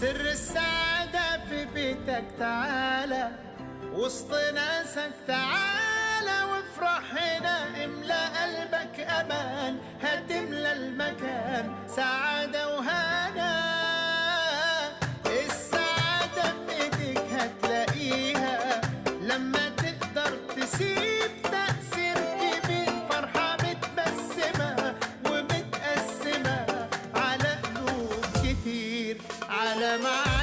سر السعادة في بيتك تعالى، وسط ناسك تعالى وافرح هنا، املأ قلبك أمان، هتملى المكان سعادة وهنا. السعادة في ايديك هتلاقيها لما تقدر تسيب تأثير كبير، فرحة متبسمة ومتقسمة على قلوب كتير، على معاني